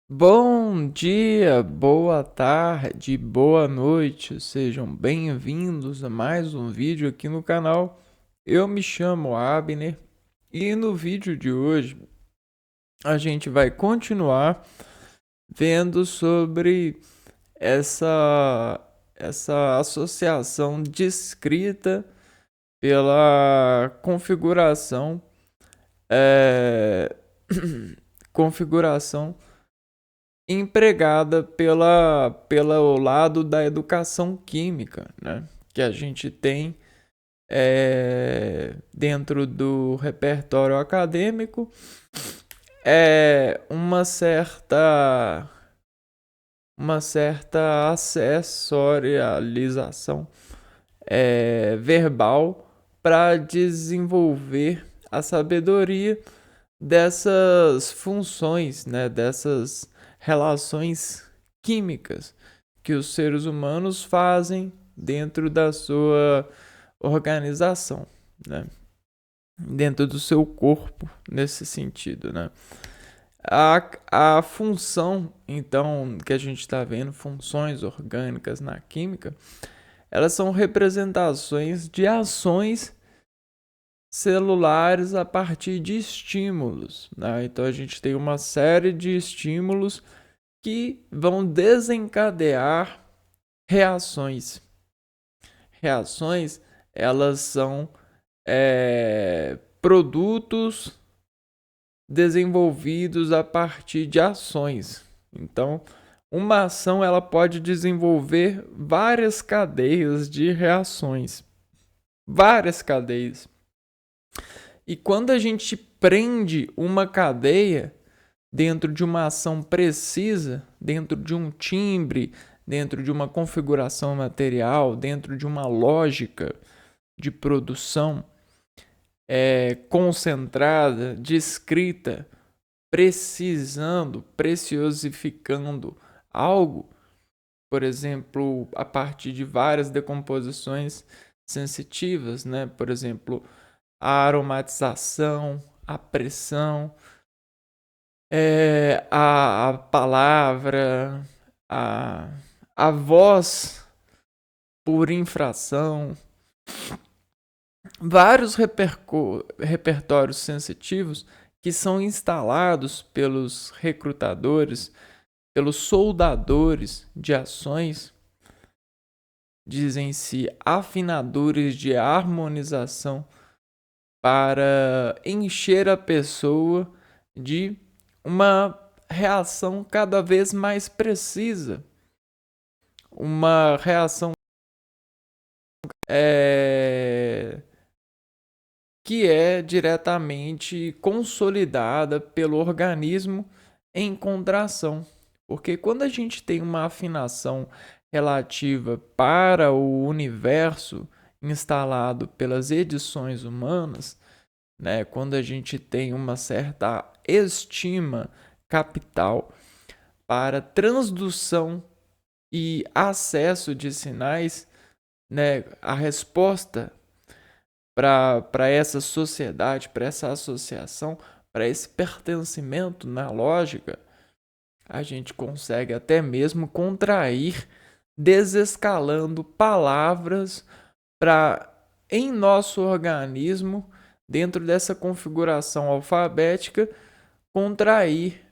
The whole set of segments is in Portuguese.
Bom dia, boa tarde, boa noite, sejam bem-vindos a mais um vídeo aqui no canal. Eu me chamo Abner e no vídeo de hoje a gente vai continuar vendo sobre essa, essa associação descrita pela configuração, é, configuração empregada pelo lado da educação química, né? Que a gente tem dentro do repertório acadêmico uma certa acessorialização verbal para desenvolver a sabedoria dessas funções, né, dessas relações químicas que os seres humanos fazem dentro da sua organização, né, dentro do seu corpo, nesse sentido, né. A função, então, que a gente está vendo, funções orgânicas na química, elas são representações de ações celulares a partir de estímulos, né? Então a gente tem uma série de estímulos que vão desencadear reações. Reações, elas são produtos desenvolvidos a partir de ações. Então, uma ação ela pode desenvolver várias cadeias de reações, várias cadeias. E quando a gente prende uma cadeia dentro de uma ação precisa, dentro de um timbre, dentro de uma configuração material, dentro de uma lógica de produção concentrada, descrita, precisando, preciosificando algo, por exemplo, a partir de várias decomposições sensitivas, né? Por exemplo, a aromatização, a pressão, a palavra, a, a voz por infração, vários repertórios sensitivos que são instalados pelos recrutadores, pelos soldadores de ações, dizem-se afinadores de harmonização, para encher a pessoa de uma reação cada vez mais precisa, uma reação que é diretamente consolidada pelo organismo em contração. Porque quando a gente tem uma afinação relativa para o universo instalado pelas edições humanas, né, quando a gente tem uma certa estima capital para transdução e acesso de sinais, né, a resposta para essa sociedade, para essa associação, para esse pertencimento na lógica, a gente consegue até mesmo contrair, desescalando palavras para, em nosso organismo, dentro dessa configuração alfabética, contrair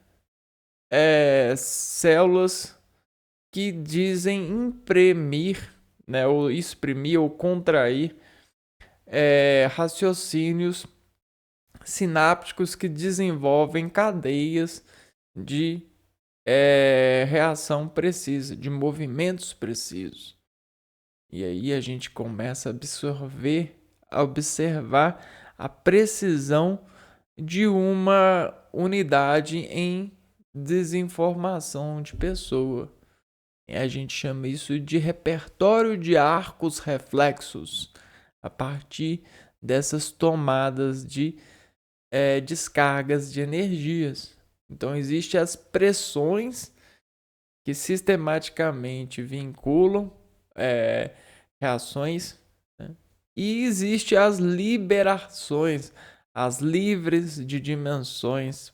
células que dizem imprimir, né, ou exprimir ou contrair raciocínios sinápticos que desenvolvem cadeias de reação precisa, de movimentos precisos. E aí a gente começa a observar a precisão de uma unidade em desinformação de pessoa. E a gente chama isso de repertório de arcos reflexos, a partir dessas tomadas de descargas de energias. Então, existem as pressões que sistematicamente vinculam reações, né? E existem as liberações, as livres de dimensões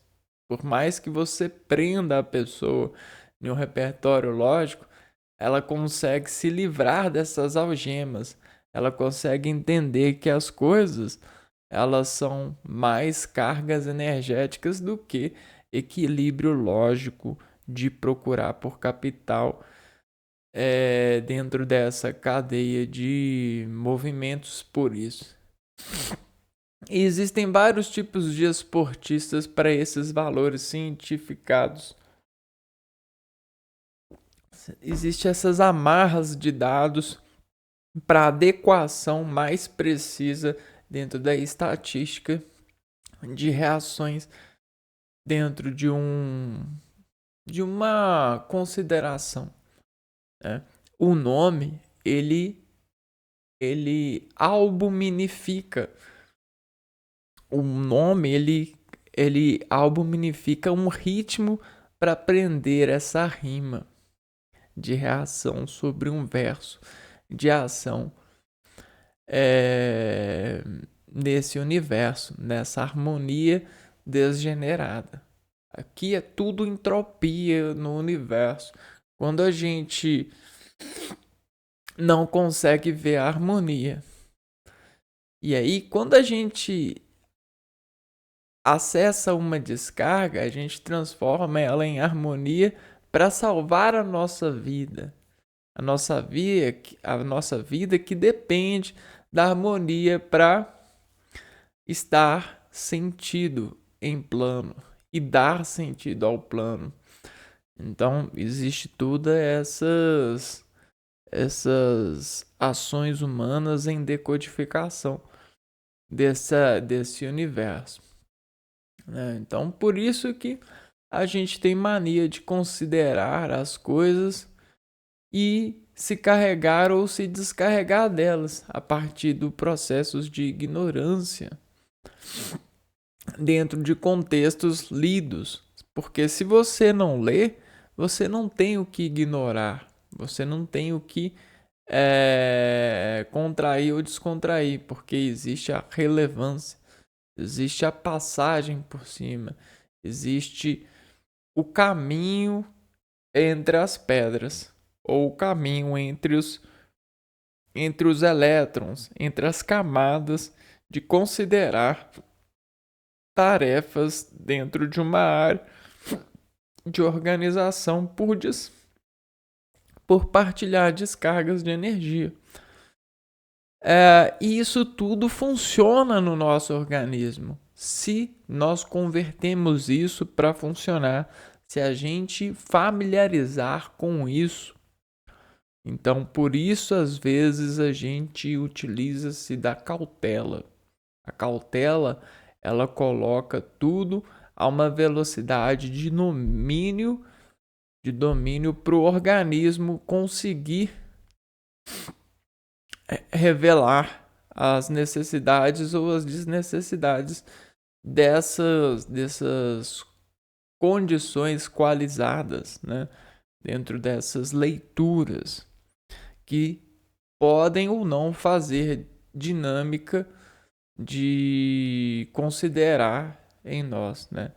Por mais que você prenda a pessoa em um repertório lógico, ela consegue se livrar dessas algemas. Ela consegue entender que as coisas, elas são mais cargas energéticas do que equilíbrio lógico de procurar por capital dentro dessa cadeia de movimentos por isso. E existem vários tipos de esportistas para esses valores cientificados. Existem essas amarras de dados para adequação mais precisa dentro da estatística de reações dentro de uma consideração, né? O nome ele albuminifica. O nome ele albuminifica um ritmo para prender essa rima de reação sobre um verso de ação nesse universo, nessa harmonia desgenerada. Aqui é tudo entropia no universo. Quando a gente não consegue ver a harmonia. E aí, quando a gente acessa uma descarga, a gente transforma ela em harmonia para salvar a nossa vida. A nossa vida que depende da harmonia para estar sentido em plano e dar sentido ao plano. Então, existe todas essas ações humanas em decodificação desse universo. Então, por isso que a gente tem mania de considerar as coisas e se carregar ou se descarregar delas a partir do processos de ignorância dentro de contextos lidos. Porque se você não lê, você não tem o que ignorar, você não tem o que contrair ou descontrair, porque existe a relevância, existe a passagem por cima, existe o caminho entre as pedras, ou o caminho entre os elétrons, entre as camadas, de considerar tarefas dentro de uma área de organização por partilhar descargas de energia. E isso tudo funciona no nosso organismo. Se nós convertemos isso para funcionar, se a gente familiarizar com isso. Então, por isso, às vezes, a gente utiliza-se da cautela. A cautela, ela coloca tudo a uma velocidade de domínio para o organismo conseguir revelar as necessidades ou as desnecessidades dessas condições qualizadas, né? Dentro dessas leituras que podem ou não fazer dinâmica de considerar em nós, né?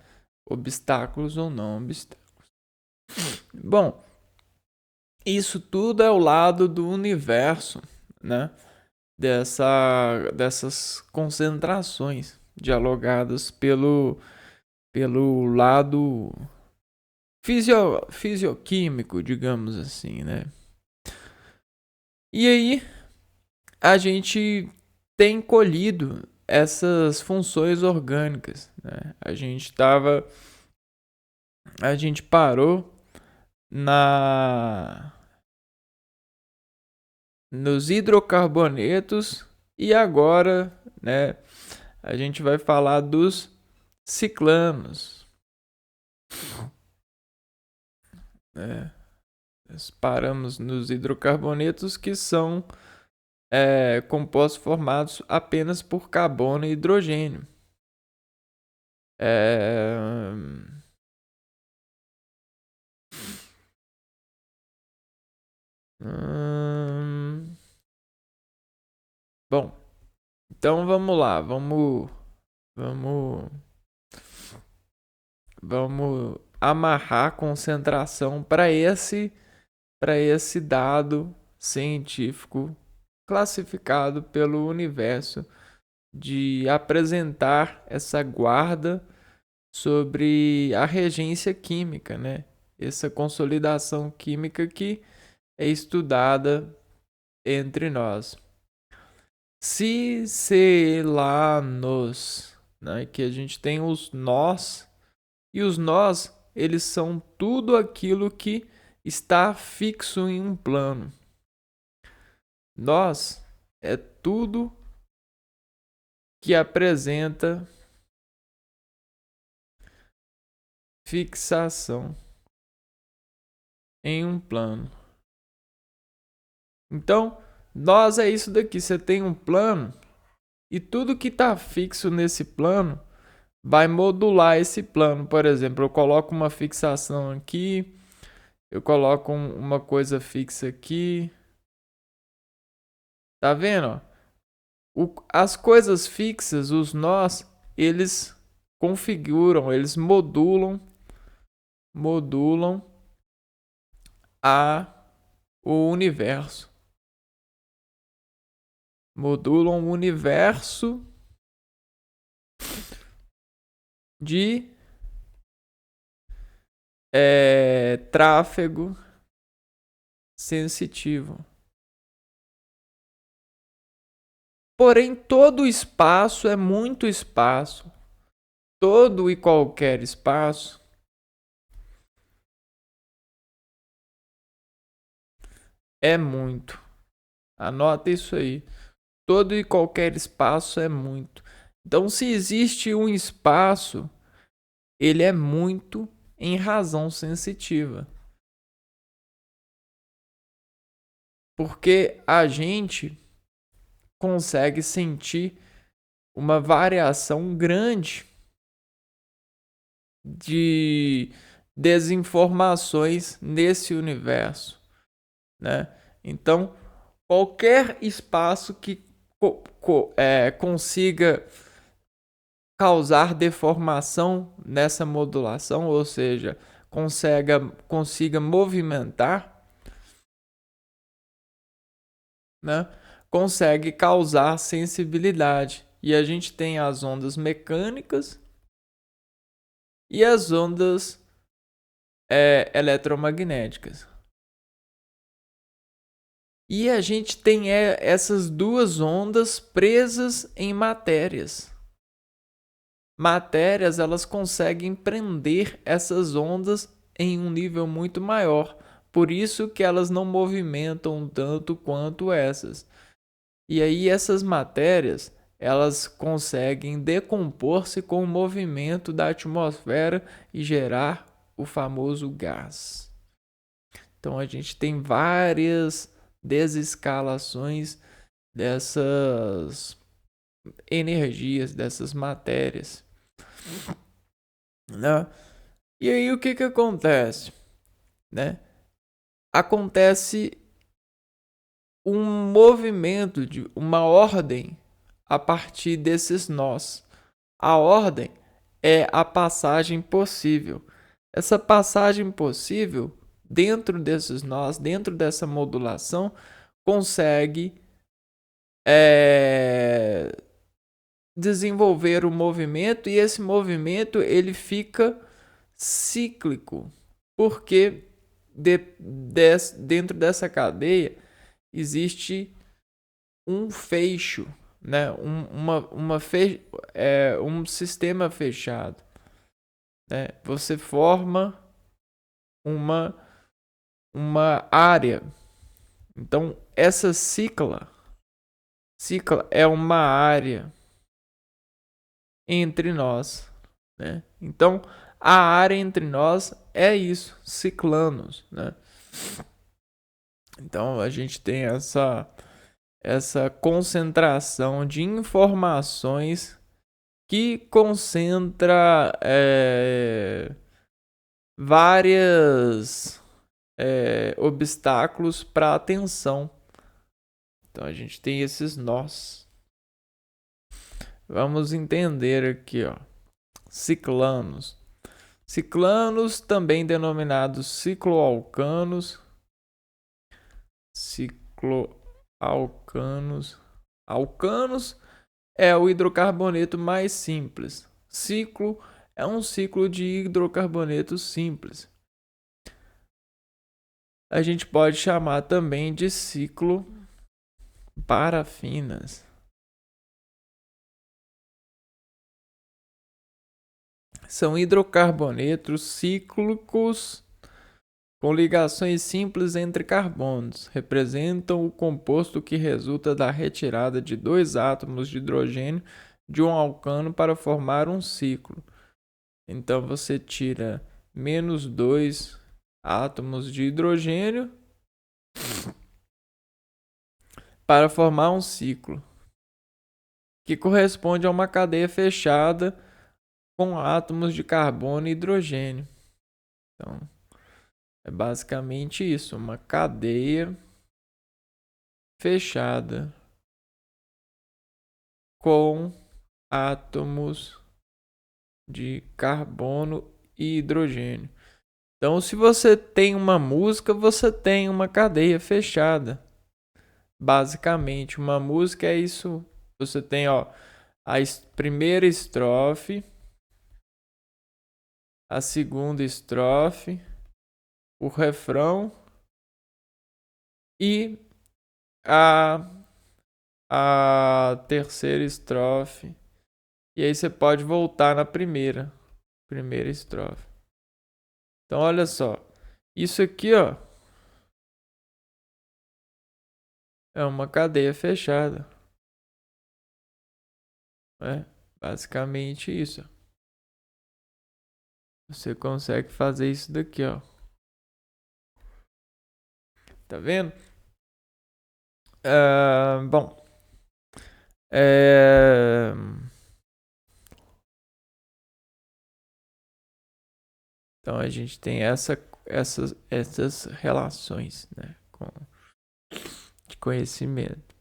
Obstáculos ou não obstáculos. Bom, isso tudo é o lado do universo, né? Dessas concentrações dialogadas pelo lado fisioquímico, digamos assim, né? E aí a gente tem colhido essas funções orgânicas, né? A gente parou nos hidrocarbonetos e agora, né, a gente vai falar dos ciclanos. Nós paramos nos hidrocarbonetos, que são compostos formados apenas por carbono e hidrogênio. Bom, então vamos lá, vamos Vamos amarrar a concentração para esse dado científico classificado pelo universo, de apresentar essa guarda sobre a regência química, né? Essa consolidação química que é estudada entre nós. Se lá né, que a gente tem os nós, e os nós, eles são tudo aquilo que está fixo em um plano. Nós é tudo que apresenta fixação em um plano. Então, nós é isso daqui. Você tem um plano e tudo que está fixo nesse plano vai modular esse plano. Por exemplo, eu coloco uma fixação aqui, eu coloco uma coisa fixa aqui. Tá vendo? As coisas fixas, os nós, eles configuram, eles modulam o universo. Modulam o universo de tráfego sensitivo. Porém, todo espaço é muito espaço. Todo e qualquer espaço é muito. Anota isso aí. Todo e qualquer espaço é muito. Então, se existe um espaço, ele é muito em razão sensitiva. Porque a gente consegue sentir uma variação grande de desinformações nesse universo, né? Então, qualquer espaço que consiga causar deformação nessa modulação, ou seja, consiga movimentar, né, consegue causar sensibilidade. E a gente tem as ondas mecânicas e as ondas eletromagnéticas. E a gente tem essas duas ondas presas em matérias. Matérias, elas conseguem prender essas ondas em um nível muito maior. Por isso que elas não movimentam tanto quanto essas. E aí essas matérias, elas conseguem decompor-se com o movimento da atmosfera e gerar o famoso gás. Então a gente tem várias desescalações dessas energias, dessas matérias, né? E aí o que acontece, né? Acontece um movimento, de uma ordem a partir desses nós. A ordem é a passagem possível. Essa passagem possível, dentro desses nós, dentro dessa modulação, consegue desenvolver o movimento, e esse movimento ele fica cíclico, porque dentro dessa cadeia existe um fecho, né? Um sistema fechado, né? Você forma uma área. Então essa cicla é uma área entre nós, né? Então a área entre nós é isso, ciclanos, né? Então a gente tem essa concentração de informações que concentra vários obstáculos para a atenção. Então a gente tem esses nós. Vamos entender aqui, ó. Ciclanos. Ciclanos, também denominados cicloalcanos. Cicloalcanos. Alcanos é o hidrocarboneto mais simples. Ciclo é um ciclo de hidrocarbonetos simples. A gente pode chamar também de ciclo parafinas. São hidrocarbonetos cíclicos com ligações simples entre carbonos. Representam o composto que resulta da retirada de 2 átomos de hidrogênio de um alcano para formar um ciclo. Então você tira menos 2 átomos de hidrogênio para formar um ciclo, que corresponde a uma cadeia fechada com átomos de carbono e hidrogênio. Então, é basicamente isso, uma cadeia fechada com átomos de carbono e hidrogênio. Então, se você tem uma música, você tem uma cadeia fechada. Basicamente, uma música é isso. Você tem, a primeira estrofe, a segunda estrofe, o refrão e a terceira estrofe. E aí você pode voltar na primeira estrofe. Então, olha só. Isso aqui, é uma cadeia fechada. É basicamente isso. Você consegue fazer isso daqui, Tá vendo? Bom. Então a gente tem essas relações, né, de conhecimento.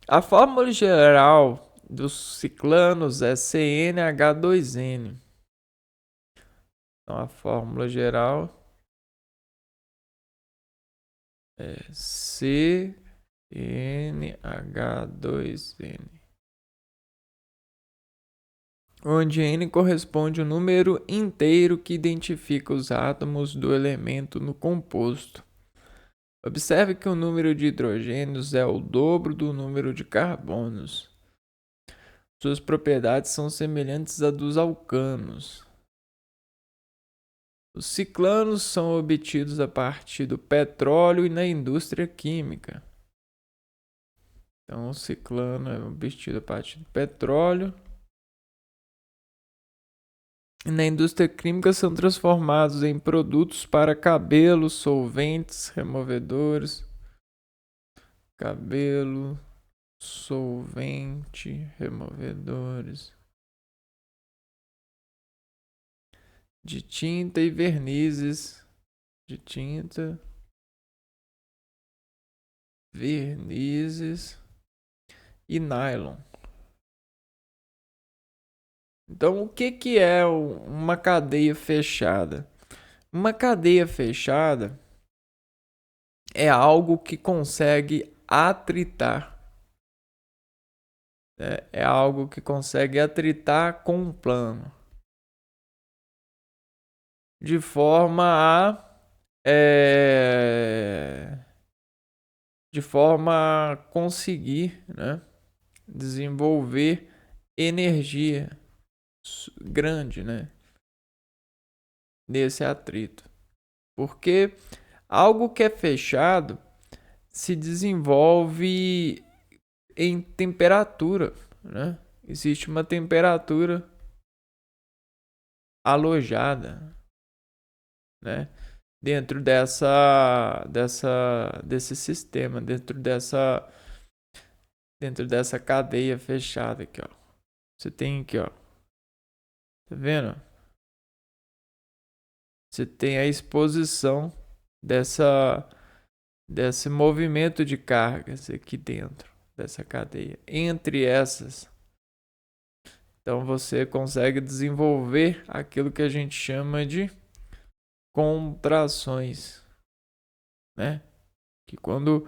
A fórmula geral dos ciclanos é CnH2n. Então a fórmula geral é CnH2n, onde n corresponde ao número inteiro que identifica os átomos do elemento no composto. Observe que o número de hidrogênios é o dobro do número de carbonos. Suas propriedades são semelhantes à dos alcanos. Os ciclanos são obtidos a partir do petróleo e na indústria química. Então, o ciclano é obtido a partir do petróleo. E na indústria química são transformados em produtos para cabelo, solventes, removedores. Cabelo, solvente, removedores de tinta e vernizes de tinta, vernizes e nylon. Então, o que é uma cadeia fechada? Uma cadeia fechada é algo que consegue atritar. É algo que consegue atritar com um plano. De forma a conseguir, né, desenvolver energia grande, né, nesse atrito. Porque algo que é fechado se desenvolve em temperatura, né? Existe uma temperatura alojada, né, dentro desse sistema, dentro dessa cadeia fechada aqui, Você tem aqui, tá vendo? Você tem a exposição desse movimento de cargas aqui dentro dessa cadeia. Entre essas. Então você consegue desenvolver aquilo que a gente chama de contrações, né? Que quando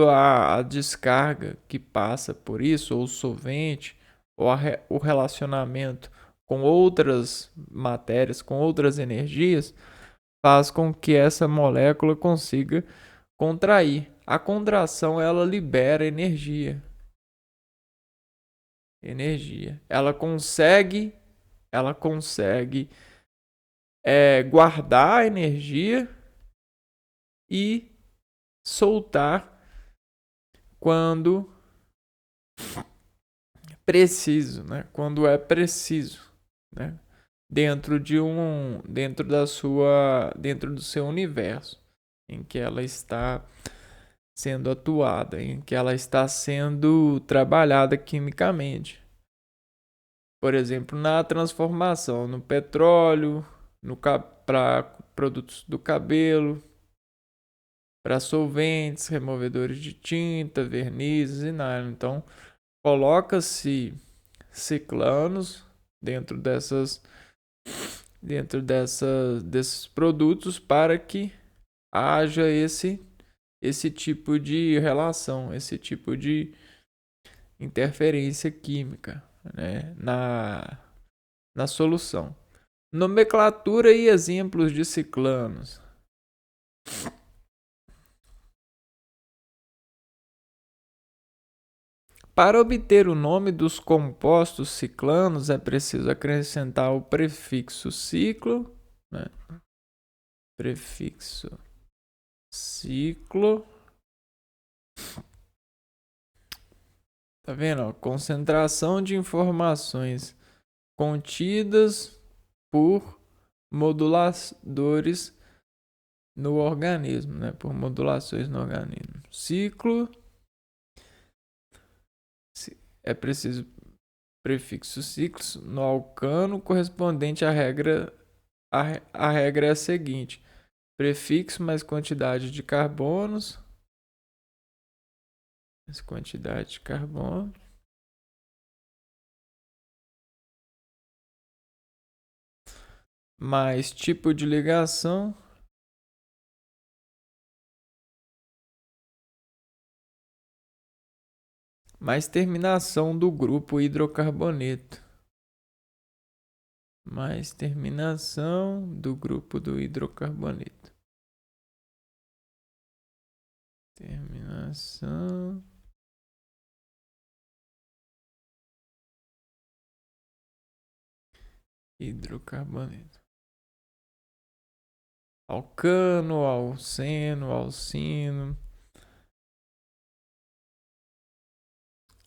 a descarga que passa por isso, ou o solvente, ou o relacionamento com outras matérias, com outras energias, faz com que essa molécula consiga contrair. A contração, ela libera energia. Ela consegue guardar a energia e soltar quando preciso, né? Quando é preciso, né? Dentro do seu universo em que ela está sendo atuada, em que ela está sendo trabalhada quimicamente. Por exemplo, na transformação no petróleo, para produtos do cabelo, para solventes, removedores de tinta, vernizes e nylon. Então, coloca-se ciclanos desses produtos para que haja esse tipo de relação, esse tipo de interferência química, né, na solução. Nomenclatura e exemplos de ciclanos. Para obter o nome dos compostos ciclanos, é preciso acrescentar o prefixo ciclo, né? Prefixo ciclo. Tá vendo? Concentração de informações contidas por moduladores no organismo, né? Por modulações no organismo. Ciclo. É preciso prefixo ciclos no alcano correspondente à regra. A regra é a seguinte: prefixo mais quantidade de carbonos. Mais quantidade de carbono. Mais tipo de ligação. Mais terminação do grupo hidrocarboneto. Mais terminação do grupo do hidrocarboneto. Terminação. Hidrocarboneto. Alcano, alceno, alcino.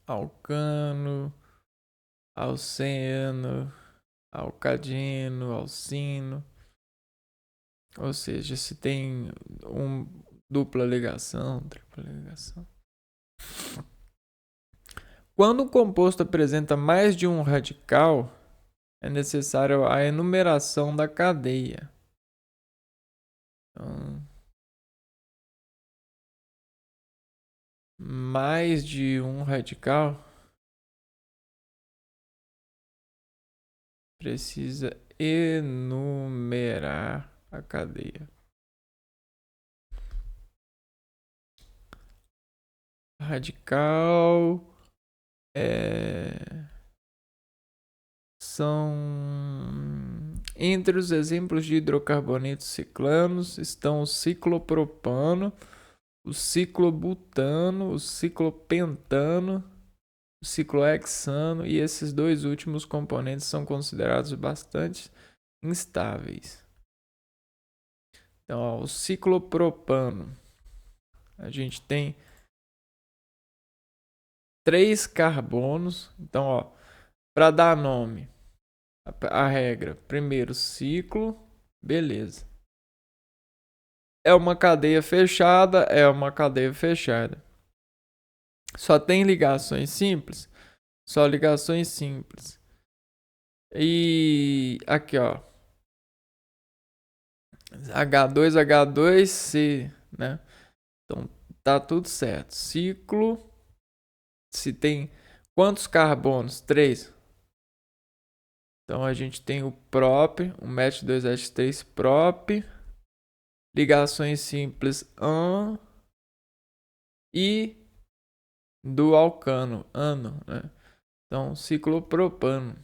Alcano, alceno, alcadino, alcino. Ou seja, se tem dupla ligação, tripla ligação. Quando um composto apresenta mais de um radical, é necessário a enumeração da cadeia. Então, mais de um radical precisa enumerar a cadeia. Radical são entre os exemplos de hidrocarbonetos ciclanos estão o ciclopropano, o ciclobutano, o ciclopentano, o ciclohexano, e esses dois últimos componentes são considerados bastante instáveis. Então, ó, o ciclopropano, a gente tem 3 carbonos. Então, ó, para dar nome, a regra, primeiro ciclo, beleza. É uma cadeia fechada, é uma cadeia fechada. Só tem ligações simples? Só ligações simples. E aqui, ó. H2, né? Então, tá tudo certo. Ciclo, se tem quantos carbonos? 3. Então a gente tem o prop, o match 2S3 prop, ligações simples AN e do alcano, ano, né? Então ciclopropano.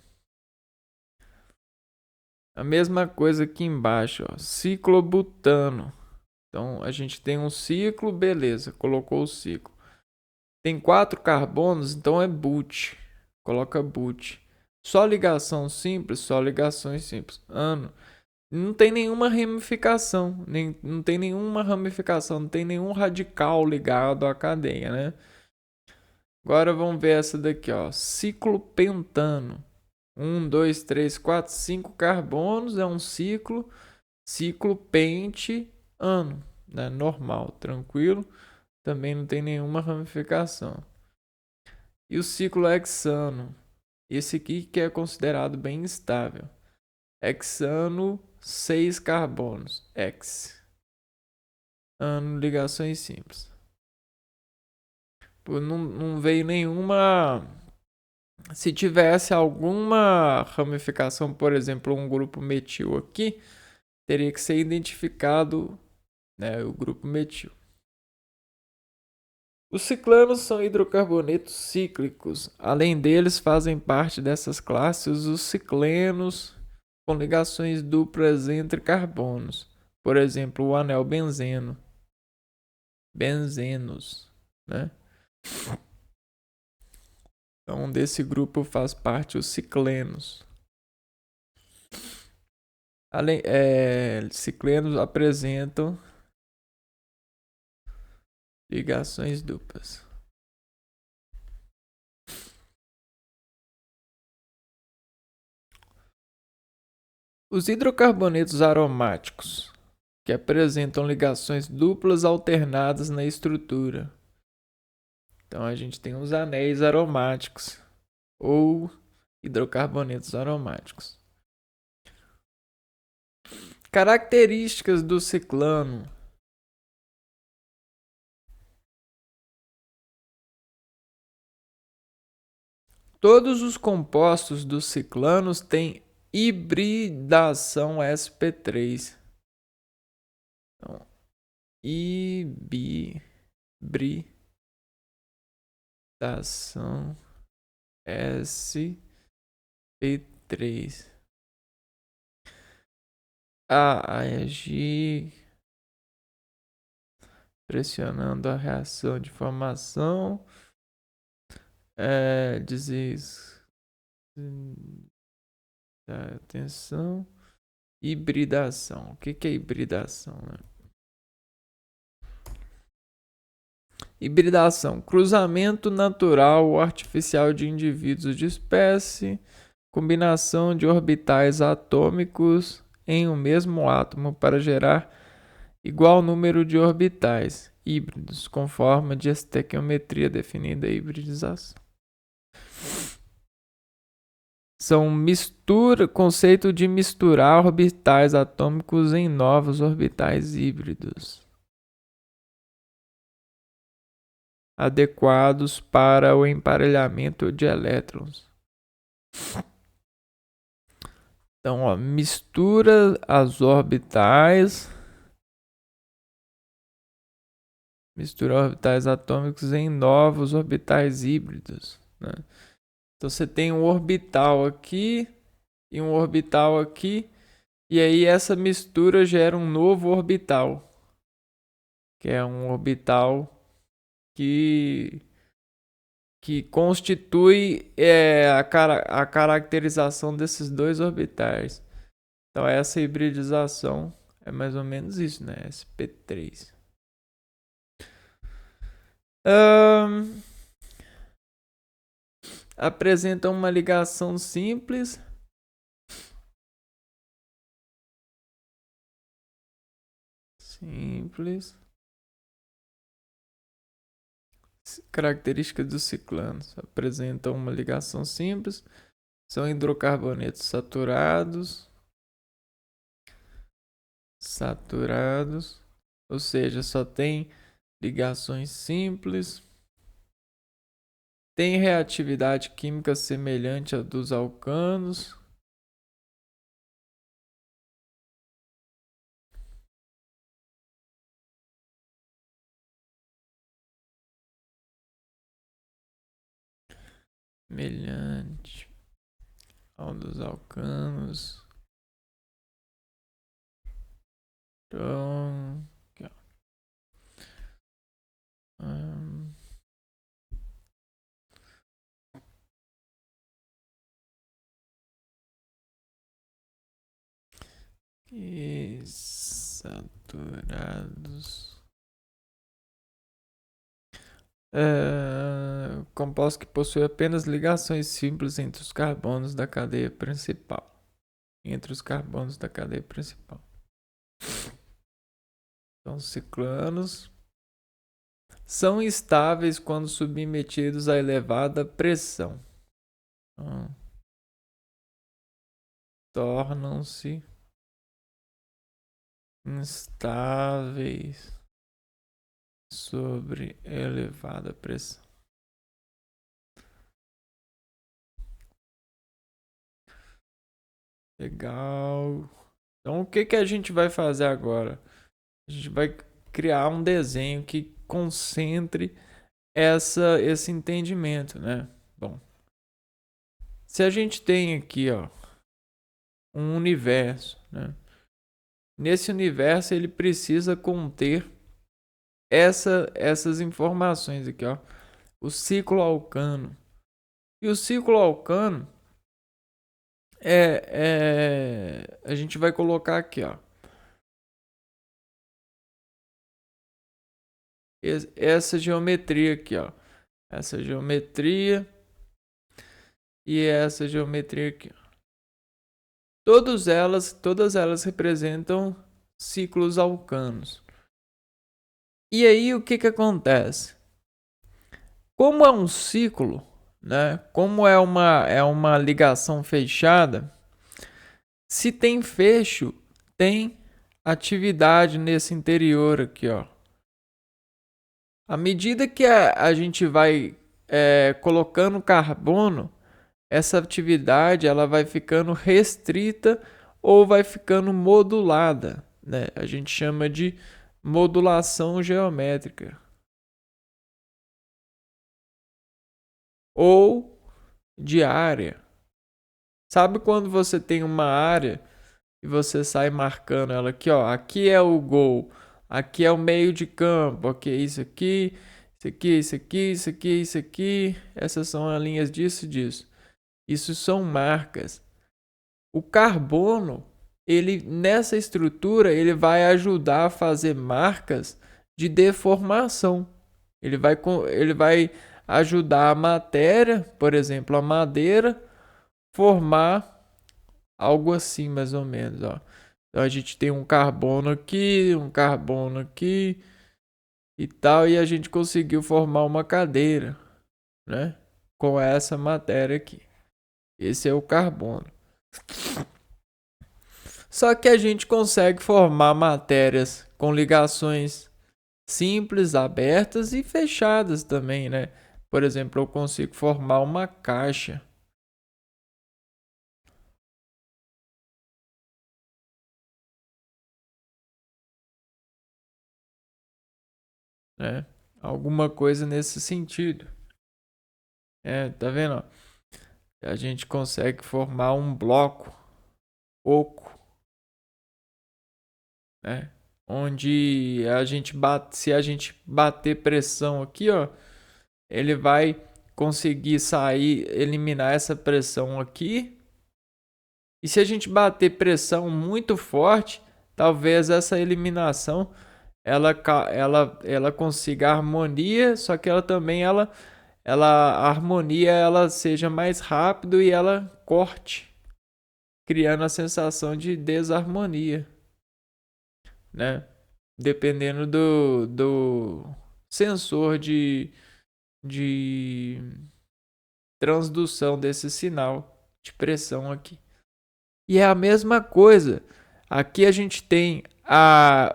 A mesma coisa aqui embaixo, ó, ciclobutano. Então a gente tem um ciclo, beleza, colocou o ciclo. Tem 4 carbonos, então é but. Coloca but. Só ligação simples, só ligações simples. Ano. Não tem nenhuma ramificação, não tem nenhuma ramificação, não tem nenhum radical ligado à cadeia, né? Agora vamos ver essa daqui, ó. Ciclopentano. 1, 2, 3, 4, 5 carbonos, é um ciclo. Ciclo pente ano, né? Normal, tranquilo. Também não tem nenhuma ramificação. E o ciclo hexano. Esse aqui que é considerado bem instável. Hexano, 6 carbonos. Hex. Ano, ligações simples. Pô, não veio nenhuma. Se tivesse alguma ramificação, por exemplo, um grupo metil aqui, teria que ser identificado, né, o grupo metil. Os ciclanos são hidrocarbonetos cíclicos. Além deles, fazem parte dessas classes os ciclenos com ligações duplas entre carbonos. Por exemplo, o anel benzeno. Benzenos, né? Então, desse grupo faz parte os ciclenos. Ciclenos apresentam ligações duplas. Os hidrocarbonetos aromáticos, que apresentam ligações duplas alternadas na estrutura. Então a gente tem os anéis aromáticos ou hidrocarbonetos aromáticos. Características do ciclano. Todos os compostos dos ciclanos têm hibridação sp3. Então, hibridação sp3. Agir pressionando a reação de formação. Atenção. Hibridação. O que é hibridação, né? Hibridação. Cruzamento natural ou artificial de indivíduos de espécie. Combinação de orbitais atômicos em um mesmo átomo para gerar igual número de orbitais híbridos, com forma de estequiometria definida a hibridização. Conceito de misturar orbitais atômicos em novos orbitais híbridos, adequados para o emparelhamento de elétrons. Então, ó, mistura as orbitais. Mistura orbitais atômicos em novos orbitais híbridos, né? Então você tem um orbital aqui e um orbital aqui. E aí essa mistura gera um novo orbital. Que é um orbital que constitui a caracterização desses dois orbitais. Então essa hibridização é mais ou menos isso, né? sp3. Apresenta uma ligação simples. Características dos ciclanos. Apresentam uma ligação simples. São hidrocarbonetos saturados. Ou seja, só tem ligações simples. Tem reatividade química semelhante à dos alcanos. semelhante ao dos alcanos. Então, aqui, ó. E saturados. Composto que possui apenas ligações simples entre os carbonos da cadeia principal. Então, os ciclanos são estáveis quando submetidos a elevada pressão. Então, tornam-se instáveis sobre elevada pressão. Legal. Então, o que a gente vai fazer agora? A gente vai criar um desenho que concentre esse entendimento, né? Bom, se a gente tem aqui, ó, um universo, né? Nesse universo ele precisa conter essas informações aqui, ó. O ciclo alcano. E o ciclo alcano a gente vai colocar aqui, ó. Essa geometria aqui, ó. Essa geometria e essa geometria aqui. Todas elas representam ciclos alcanos. E aí o que acontece? Como é um ciclo, né? Como é uma ligação fechada, se tem fecho, tem atividade nesse interior aqui, ó. À medida que a gente vai colocando carbono, essa atividade ela vai ficando restrita ou vai ficando modulada, né? A gente chama de modulação geométrica. Ou de área. Sabe quando você tem uma área e você sai marcando ela aqui, ó, aqui é o gol, aqui é o meio de campo, aqui é isso aqui, isso aqui, isso aqui, isso aqui, isso aqui, essas são as linhas disso e disso. Isso são marcas. O carbono, ele nessa estrutura, ele vai ajudar a fazer marcas de deformação. Ele vai ajudar a matéria, por exemplo, a madeira, formar algo assim, mais ou menos, ó. Então a gente tem um carbono aqui e tal, e a gente conseguiu formar uma cadeira, né? Com essa matéria aqui. Esse é o carbono. Só que a gente consegue formar matérias com ligações simples, abertas e fechadas também, né? Por exemplo, eu consigo formar uma caixa. Né? Alguma coisa nesse sentido. Tá vendo? A gente consegue formar um bloco oco, né? Onde se a gente bater pressão aqui, ó, ele vai conseguir eliminar essa pressão aqui. E se a gente bater pressão muito forte, talvez essa eliminação ela consiga harmonia, só que ela também a harmonia ela seja mais rápido e ela corte, criando a sensação de desarmonia, né? Dependendo do sensor de transdução desse sinal de pressão aqui. E é a mesma coisa. Aqui a gente tem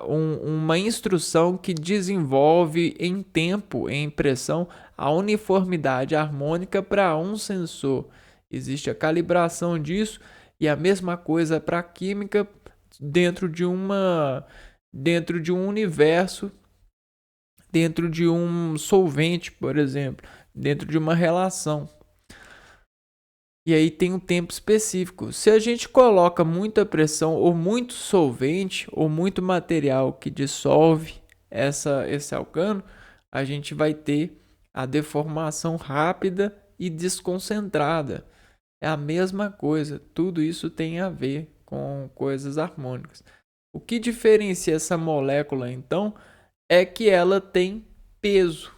uma instrução que desenvolve em tempo, em pressão, a uniformidade harmônica para um sensor. Existe a calibração disso e a mesma coisa para a química dentro de um universo, dentro de um solvente, por exemplo, dentro de uma relação. E aí tem um tempo específico. Se a gente coloca muita pressão ou muito solvente ou muito material que dissolve esse alcano, a gente vai ter a deformação rápida e desconcentrada. É a mesma coisa. Tudo isso tem a ver com coisas harmônicas. O que diferencia essa molécula, então, é que ela tem peso.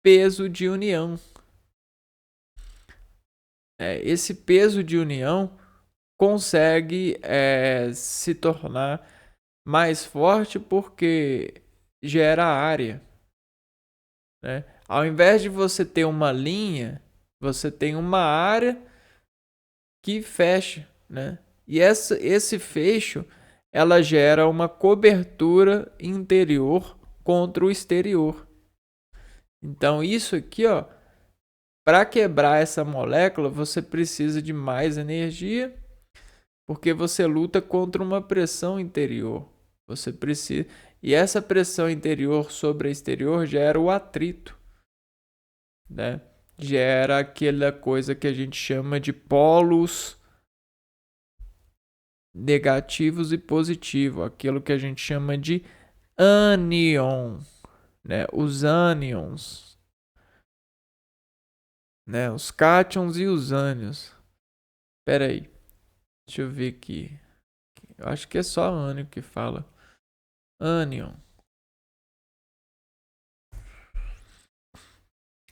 Peso de união. Esse peso de união consegue se tornar mais forte porque gera área, né? Ao invés de você ter uma linha, você tem uma área que fecha, né? E esse fecho, ela gera uma cobertura interior contra o exterior. Então isso aqui, ó, para quebrar essa molécula, você precisa de mais energia, porque você luta contra uma pressão interior. Você precisa, e essa pressão interior sobre a exterior gera o atrito, né? Gera aquela coisa que a gente chama de polos negativos e positivos, aquilo que a gente chama de ânion, né? Os ânions, né? Os cátions e os ânions. Espera aí, deixa eu ver aqui. Eu acho que é só ânion que fala. Ânion.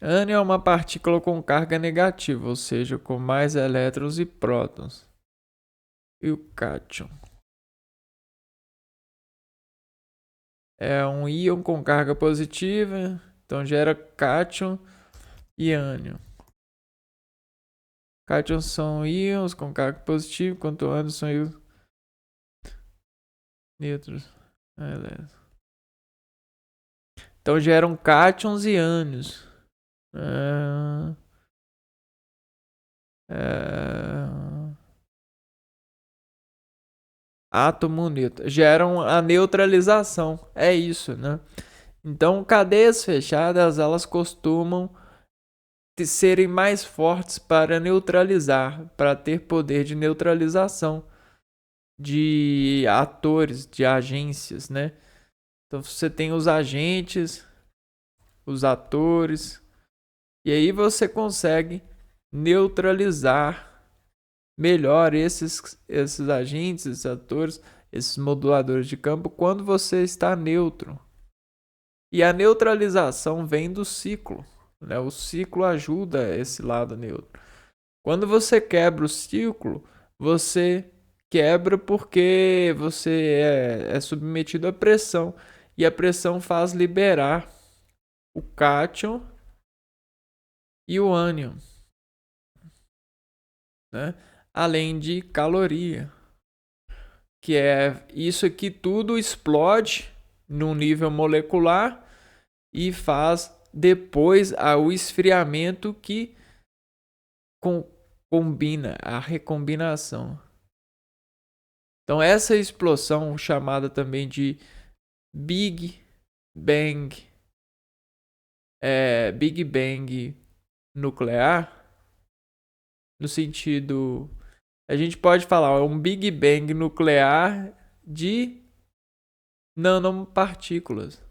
Ânion é uma partícula com carga negativa, ou seja, com mais elétrons e prótons. E o cátion é um íon com carga positiva, então gera cátion e ânion. Cátions são íons com carga positiva, enquanto ânions são íons neutros. Então geram cátions e ânions. Átomo neutro. Geram a neutralização. É isso, né? Então, cadeias fechadas, elas costumam serem mais fortes para neutralizar, para ter poder de neutralização de atores, de agências, né? Então, você tem os agentes, os atores, e aí você consegue neutralizar melhor esses agentes, esses atores, esses moduladores de campo quando você está neutro. E a neutralização vem do ciclo, né? O ciclo ajuda esse lado neutro. Quando você quebra o ciclo, você quebra porque você é submetido à pressão. E a pressão faz liberar o cátion e o ânion, né? Além de caloria, que é isso aqui tudo explode no nível molecular e faz depois o esfriamento que combina a recombinação. Então essa explosão, chamada também de Big Bang nuclear, no sentido, a gente pode falar, é um Big Bang nuclear de nanopartículas.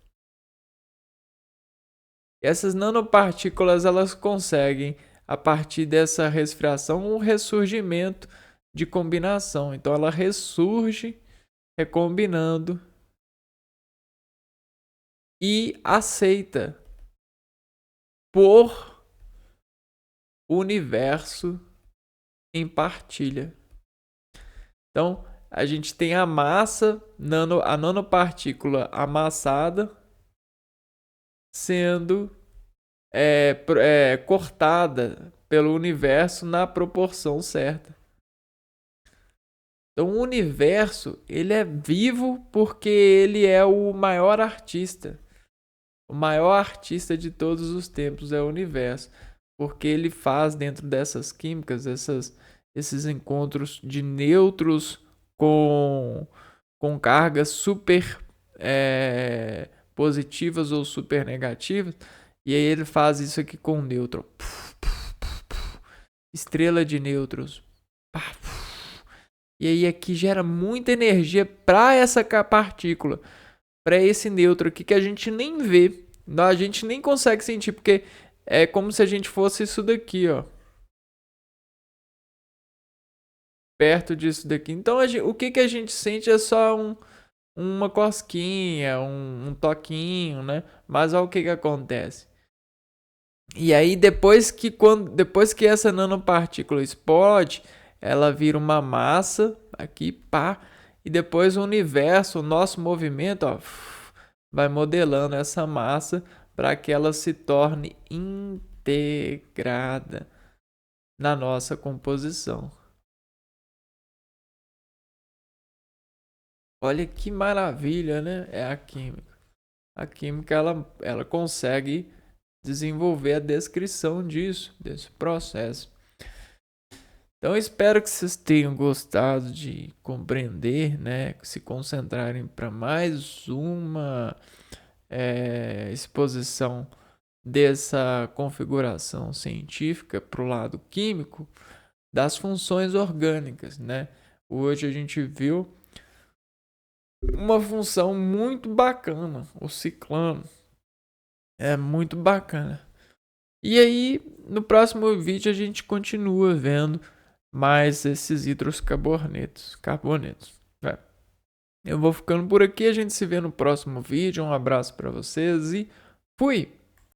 Essas nanopartículas, elas conseguem, a partir dessa resfriação, um ressurgimento de combinação. Então ela ressurge recombinando e aceita por universo em partilha. Então a gente tem a massa, a nanopartícula amassada sendo cortada pelo universo na proporção certa. Então o universo, ele é vivo porque ele é o maior artista. O maior artista de todos os tempos é o universo, porque ele faz dentro dessas químicas esses encontros de nêutrons com cargas super positivas ou super negativas, e aí ele faz isso aqui com o nêutron. estrela de nêutrons. Pá, e aí aqui gera muita energia para essa partícula, para esse nêutron aqui que a gente nem vê, a gente nem consegue sentir, porque é como se a gente fosse isso daqui, ó. Perto disso daqui. Então o que a gente sente é só uma cosquinha, um toquinho, né? Mas olha o que acontece. E aí depois que essa nanopartícula explode, ela vira uma massa aqui, pá, e depois o universo, o nosso movimento, ó, vai modelando essa massa para que ela se torne integrada na nossa composição. Olha que maravilha, né? É a química. A química ela consegue desenvolver a descrição disso, desse processo. Então, espero que vocês tenham gostado de compreender, né? Se concentrarem para mais uma exposição dessa configuração científica para o lado químico das funções orgânicas, né? Hoje a gente viu uma função muito bacana, o ciclano. É muito bacana. E aí, no próximo vídeo a gente continua vendo mais esses hidrocarbonetos. Eu vou ficando por aqui, a gente se vê no próximo vídeo. Um abraço para vocês e fui!